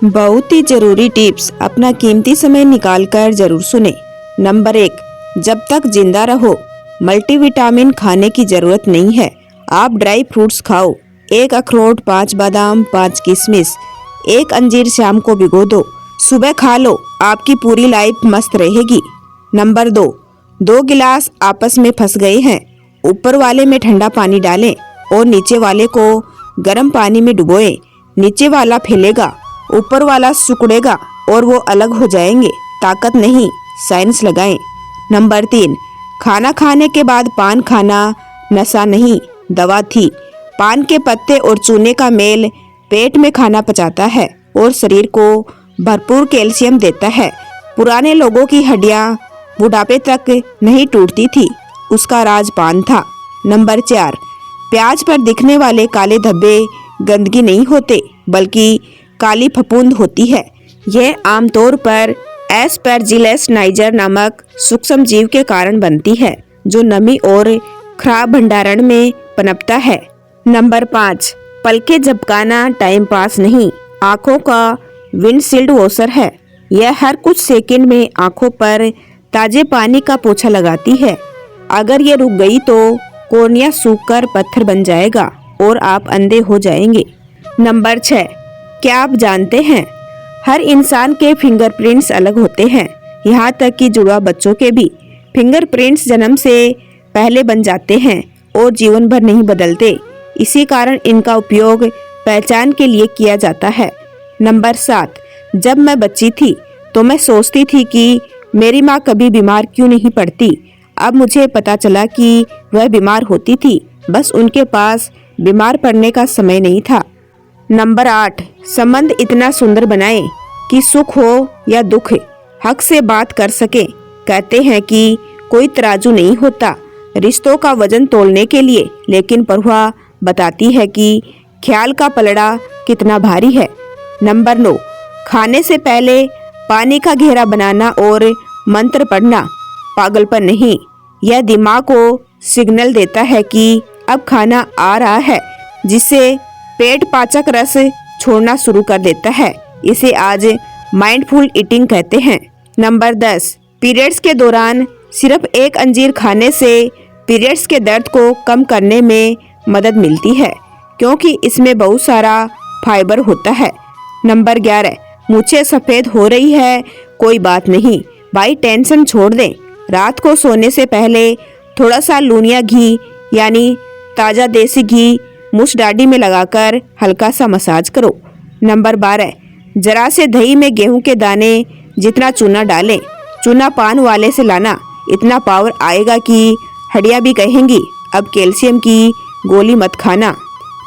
बहुत ही जरूरी टिप्स, अपना कीमती समय निकालकर जरूर सुने। नंबर 1, जब तक जिंदा रहो मल्टीविटामिन खाने की जरूरत नहीं है। आप ड्राई फ्रूट्स खाओ, 1 अखरोट, 5 बादाम, 5 किशमिश, 1 अंजीर शाम को भिगो दो, सुबह खा लो, आपकी पूरी लाइफ मस्त रहेगी। नंबर 2, 2 गिलास आपस में फंस गए हैं, ऊपर वाले में ठंडा पानी डालें और नीचे वाले को गर्म पानी में डुबोएं। नीचे वाला फैलेगा, ऊपर वाला सिकुड़ेगा और वो अलग हो जाएंगे। ताकत नहीं, साइंस लगाएं। नंबर 3, खाना खाने के बाद पान खाना नशा नहीं, दवा थी। पान के पत्ते और चूने का मेल पेट में खाना पचाता है और शरीर को भरपूर कैल्शियम देता है। पुराने लोगों की हड्डियां बुढ़ापे तक नहीं टूटती थी, उसका राज पान था। नंबर 4, प्याज पर दिखने वाले काले धब्बे गंदगी नहीं होते, बल्कि काली फफूंद होती है। यह आमतौर पर एस्परजिलस नाइजर नामक सूक्ष्म जीव के कारण बनती है, जो नमी और खराब भंडारण में पनपता है। नंबर 5, पलके झपकाना टाइम पास नहीं, आंखों का विंडशील्ड वॉशर है। यह हर कुछ सेकंड में आंखों पर ताजे पानी का पोछा लगाती है। अगर ये रुक गई तो कॉर्निया सूखकर पत्थर बन जाएगा और आप अंधे हो जाएंगे। नंबर 6, क्या आप जानते हैं हर इंसान के फिंगरप्रिंट्स अलग होते हैं, यहाँ तक कि जुड़वा बच्चों के भी। फिंगरप्रिंट्स जन्म से पहले बन जाते हैं और जीवन भर नहीं बदलते, इसी कारण इनका उपयोग पहचान के लिए किया जाता है। नंबर 7, जब मैं बच्ची थी तो मैं सोचती थी कि मेरी माँ कभी बीमार क्यों नहीं पड़ती। अब मुझे पता चला कि वह बीमार होती थी, बस उनके पास बीमार पड़ने का समय नहीं था। नंबर 8, संबंध इतना सुंदर बनाएं कि सुख हो या दुख हक से बात कर सकें। कहते हैं कि कोई तराजू नहीं होता रिश्तों का वजन तोलने के लिए, लेकिन परवाह बताती है कि ख्याल का पलड़ा कितना भारी है। नंबर 9, खाने से पहले पानी का घेरा बनाना और मंत्र पढ़ना पागलपन नहीं, यह दिमाग को सिग्नल देता है कि अब खाना आ रहा है, जिससे पेट पाचक रस छोड़ना शुरू कर देता है। इसे आज माइंडफुल ईटिंग कहते हैं। नंबर 10, पीरियड्स के दौरान सिर्फ 1 अंजीर खाने से पीरियड्स के दर्द को कम करने में मदद मिलती है, क्योंकि इसमें बहुत सारा फाइबर होता है। नंबर 11, मूछें सफ़ेद हो रही है, कोई बात नहीं भाई, टेंशन छोड़ दें। रात को सोने से पहले थोड़ा सा लूनिया घी यानी ताज़ा देसी घी मुछ डाडी में लगाकर हल्का सा मसाज करो। नंबर 12, जरा से दही में गेहूं के दाने जितना चूना डालें। चूना पान वाले से लाना, इतना पावर आएगा कि हड्डियां भी कहेंगी अब कैल्शियम की गोली मत खाना।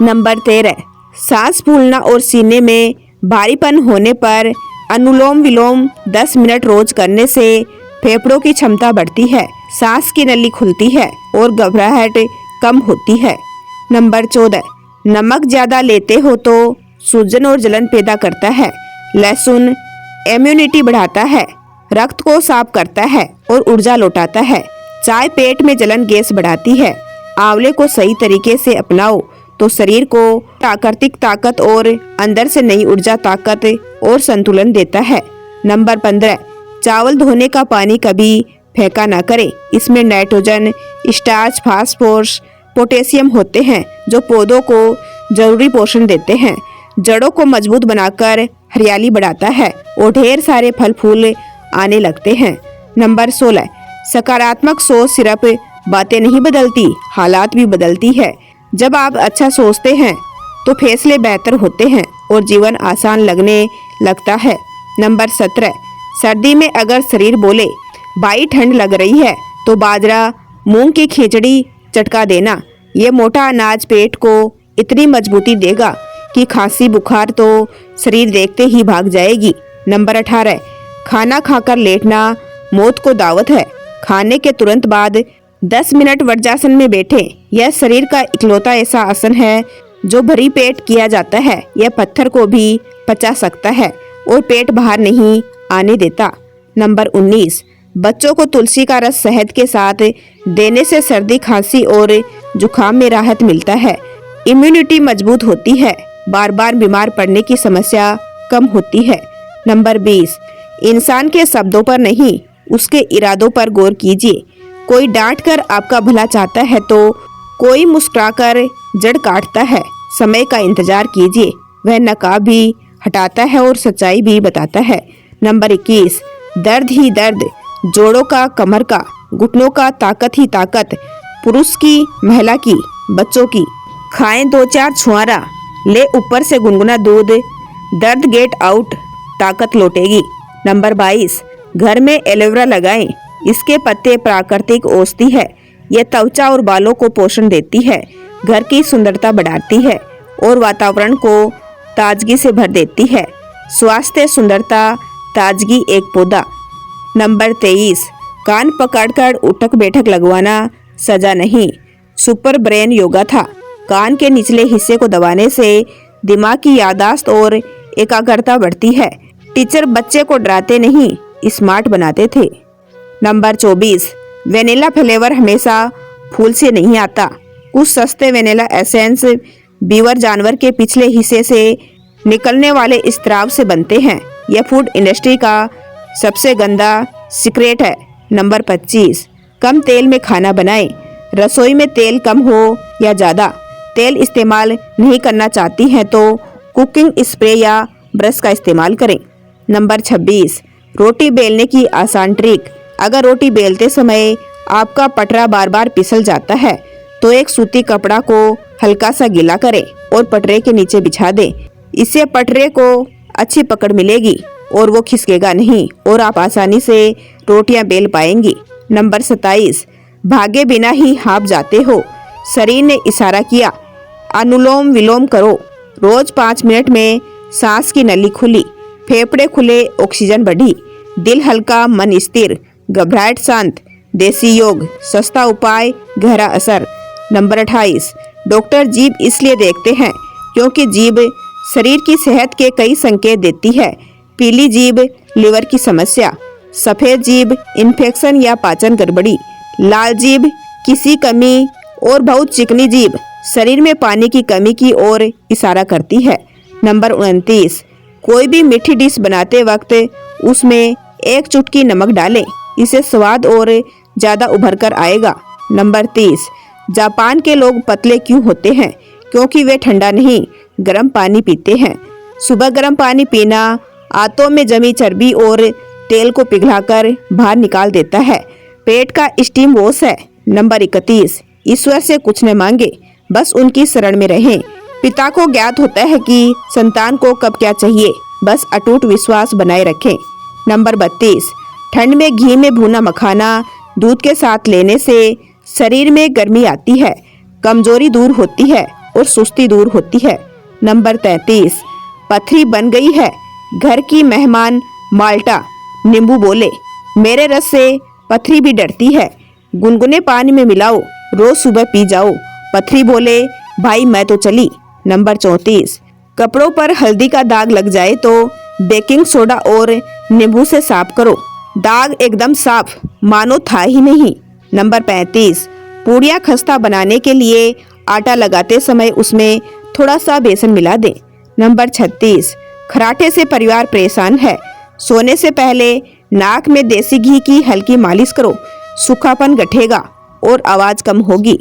नंबर 13, सांस फूलना और सीने में भारीपन होने पर अनुलोम विलोम 10 मिनट रोज करने से फेफड़ों की क्षमता बढ़ती है, सांस की नली खुलती है और घबराहट कम होती है। नंबर 14, नमक ज़्यादा लेते हो तो सूजन और जलन पैदा करता है। लहसुन इम्यूनिटी बढ़ाता है, रक्त को साफ करता है और ऊर्जा लौटाता है। चाय पेट में जलन गैस बढ़ाती है। आंवले को सही तरीके से अपनाओ तो शरीर को प्राकृतिक ताकत और अंदर से नई ऊर्जा, ताकत और संतुलन देता है। नंबर 15, चावल धोने का पानी कभी फेंका ना करें, इसमें नाइट्रोजन, स्टार्च, फास्फोरस, पोटेशियम होते हैं, जो पौधों को जरूरी पोषण देते हैं। जड़ों को मजबूत बनाकर हरियाली बढ़ाता है और ढेर सारे फल फूल आने लगते हैं। नंबर 16, सकारात्मक सोच सिर्फ बातें नहीं बदलती, हालात भी बदलती है। जब आप अच्छा सोचते हैं तो फैसले बेहतर होते हैं और जीवन आसान लगने लगता है। नंबर 17, सर्दी में अगर शरीर बोले भाई ठंड लग रही है तो बाजरा, मूंग की खिचड़ी चटका देना। ये मोटा अनाज पेट को इतनी मजबूती देगा कि खांसी बुखार तो शरीर देखते ही भाग जाएगी। नंबर 18, खाना खाकर लेटना मौत को दावत है। खाने के तुरंत बाद 10 मिनट वज्रासन में बैठें। यह शरीर का इकलौता ऐसा आसन है जो भरी पेट किया जाता है। यह पत्थर को भी पचा सकता है और पेट बाहर नहीं आने देता। नंबर 19, बच्चों को तुलसी का रस शहद के साथ देने से सर्दी, खांसी और जुखाम में राहत मिलता है। इम्यूनिटी मजबूत होती है। बार बार बीमार पड़ने की समस्या कम होती है। नंबर 20, इंसान के शब्दों पर नहीं उसके इरादों पर गौर कीजिए। कोई डांट कर आपका भला चाहता है तो कोई मुस्कुराकर जड़ काटता है। समय का इंतजार कीजिए, वह नकाब भी हटाता है और सच्चाई भी बताता है। नंबर 21, दर्द ही दर्द, जोड़ों का, कमर का, घुटनों का, ताकत ही ताकत, पुरुष की, महिला की, बच्चों की। खाएं 2-4 छुआरा, ले ऊपर से गुनगुना दूध, दर्द गेट आउट, ताकत लौटेगी। नंबर 22, घर में एलोवेरा लगाएं, इसके पत्ते प्राकृतिक औषधि है। यह त्वचा और बालों को पोषण देती है, घर की सुंदरता बढ़ाती है और वातावरण को ताजगी से भर देती है। स्वास्थ्य, सुंदरता, ताजगी एक पौधा। नंबर 23, कान पकड़कर उठक बैठक लगवाना सजा नहीं, सुपर ब्रेन योगा था। कान के निचले हिस्से को दबाने से दिमाग की याददाश्त और एकाग्रता बढ़ती है। टीचर बच्चे को डराते नहीं, स्मार्ट बनाते थे। नंबर 24, वेनिला फ्लेवर हमेशा फूल से नहीं आता। कुछ सस्ते वेनिला एसेंस बीवर जानवर के पिछले हिस्से से निकलने वाले स्त्राव से बनते हैं। यह फूड इंडस्ट्री का सबसे गंदा सीक्रेट है। नंबर 25, कम तेल में खाना बनाएं। रसोई में तेल कम हो या ज़्यादा, तेल इस्तेमाल नहीं करना चाहती हैं तो कुकिंग स्प्रे या ब्रश का इस्तेमाल करें। नंबर 26, रोटी बेलने की आसान ट्रिक। अगर रोटी बेलते समय आपका पटरा बार बार फिसल जाता है तो एक सूती कपड़ा को हल्का सा गीला करें और पटरे के नीचे बिछा दें। इससे पटरे को अच्छी पकड़ मिलेगी और वो खिसकेगा नहीं और आप आसानी से रोटियां बेल पाएंगी। नंबर 27, भागे बिना ही हाँफ जाते हो। शरीर ने इशारा किया, अनुलोम विलोम करो। रोज 5 मिनट में सांस की नली खुली, फेफड़े खुले, ऑक्सीजन बढ़ी, दिल हल्का, मन स्थिर, घबराहट शांत। देसी योग, सस्ता उपाय, गहरा असर। नंबर 28, डॉक्टर जीभ इसलिए देखते हैं क्योंकि जीभ शरीर की सेहत के कई संकेत देती है। पीली जीभ लीवर की समस्या, सफ़ेद जीभ इन्फेक्शन या पाचन गड़बड़ी, लाल जीभ किसी कमी और बहुत चिकनी जीभ शरीर में पानी की कमी की ओर इशारा करती है। नंबर 29, कोई भी मीठी डिश बनाते वक्त उसमें 1 चुटकी नमक डालें, इससे स्वाद और ज़्यादा उभर कर आएगा। नंबर 30, जापान के लोग पतले क्यों होते हैं? क्योंकि वे ठंडा नहीं गर्म पानी पीते हैं। सुबह गर्म पानी पीना आंतों में जमी चर्बी और तेल को पिघलाकर बाहर निकाल देता है। पेट का स्टीम वॉश है। नंबर 31, ईश्वर से कुछ न मांगे, बस उनकी शरण में रहें। पिता को ज्ञात होता है कि संतान को कब क्या चाहिए, बस अटूट विश्वास बनाए रखें। नंबर 32, ठंड में घी में भुना मखाना दूध के साथ लेने से शरीर में गर्मी आती है, कमजोरी दूर होती है और सुस्ती दूर होती है। नंबर 33, पथरी बन गई है, घर की मेहमान माल्टा नींबू बोले, मेरे रस से पथरी भी डरती है, गुनगुने पानी में मिलाओ, रोज सुबह पी जाओ। पथरी बोले, भाई मैं तो चली। नंबर 34, कपड़ों पर हल्दी का दाग लग जाए तो बेकिंग सोडा और नींबू से साफ करो, दाग एकदम साफ मानो था ही नहीं। नंबर 35, पूड़ियाँ खस्ता बनाने के लिए आटा लगाते समय उसमें थोड़ा सा बेसन मिला दें। नंबर 36, खराटे से परिवार परेशान है, सोने से पहले नाक में देसी घी की हल्की मालिश करो, सूखापन घटेगा और आवाज़ कम होगी।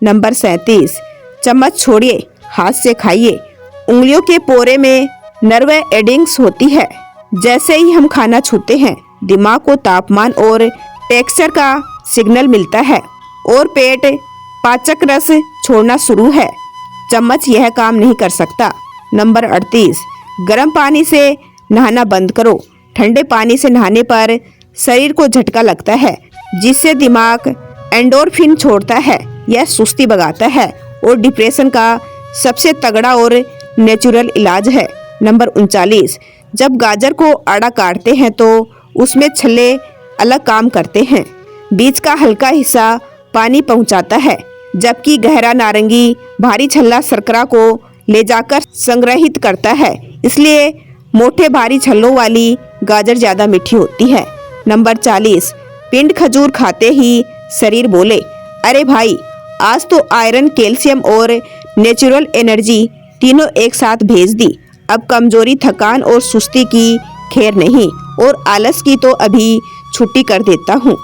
नंबर 37, चम्मच छोड़िए, हाथ से खाइए, उंगलियों के पोरे में नर्व एंडिंग्स होती है। जैसे ही हम खाना छूते हैं दिमाग को तापमान और टेक्सचर का सिग्नल मिलता है और पेट पाचक रस छोड़ना शुरू है। चम्मच यह काम नहीं कर सकता। नंबर 38, गर्म पानी से नहाना बंद करो, ठंडे पानी से नहाने पर शरीर को झटका लगता है जिससे दिमाग एंडोर्फिन छोड़ता है, यह सुस्ती भगाता है और डिप्रेशन का सबसे तगड़ा और नेचुरल इलाज है। नंबर 39, जब गाजर को आड़ा काटते हैं तो उसमें छल्ले अलग काम करते हैं, बीज का हल्का हिस्सा पानी पहुंचाता है जबकि गहरा नारंगी भारी छल्ला शर्करा को ले जाकर संग्रहित करता है, इसलिए मोटे भारी छल्लों वाली गाजर ज़्यादा मीठी होती है। नंबर 40, पिंड खजूर खाते ही शरीर बोले, अरे भाई आज तो आयरन, कैल्शियम और नेचुरल एनर्जी तीनों एक साथ भेज दी, अब कमजोरी, थकान और सुस्ती की खैर नहीं, और आलस की तो अभी छुट्टी कर देता हूँ।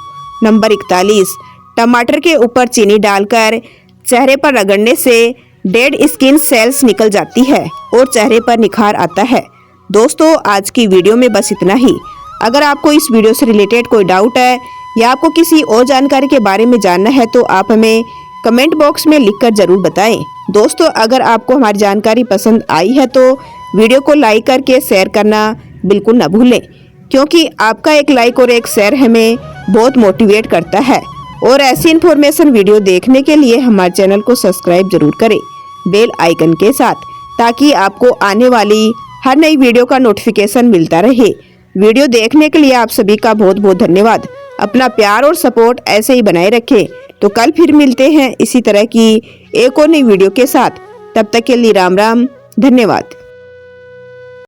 नंबर 41, टमाटर के ऊपर चीनी डालकर चेहरे पर रगड़ने से डेड स्किन सेल्स निकल जाती है और चेहरे पर निखार आता है। दोस्तों, आज की वीडियो में बस इतना ही। अगर आपको इस वीडियो से रिलेटेड कोई डाउट है या आपको किसी और जानकारी के बारे में जानना है तो आप हमें कमेंट बॉक्स में लिखकर जरूर बताएं। दोस्तों, अगर आपको हमारी जानकारी पसंद आई है तो वीडियो को लाइक करके शेयर करना बिल्कुल न भूलें, क्योंकि आपका एक लाइक और एक शेयर हमें बहुत मोटिवेट करता है। और ऐसी इन्फॉर्मेशन वीडियो देखने के लिए हमारे चैनल को सब्सक्राइब जरूर करें बेल आइकन के साथ, ताकि आपको आने वाली हर नई वीडियो का नोटिफिकेशन मिलता रहे। वीडियो देखने के लिए आप सभी का बहुत बहुत धन्यवाद। अपना प्यार और सपोर्ट ऐसे ही बनाए रखें। तो कल फिर मिलते हैं इसी तरह की एक और नई वीडियो के साथ। तब तक के लिए राम राम, धन्यवाद।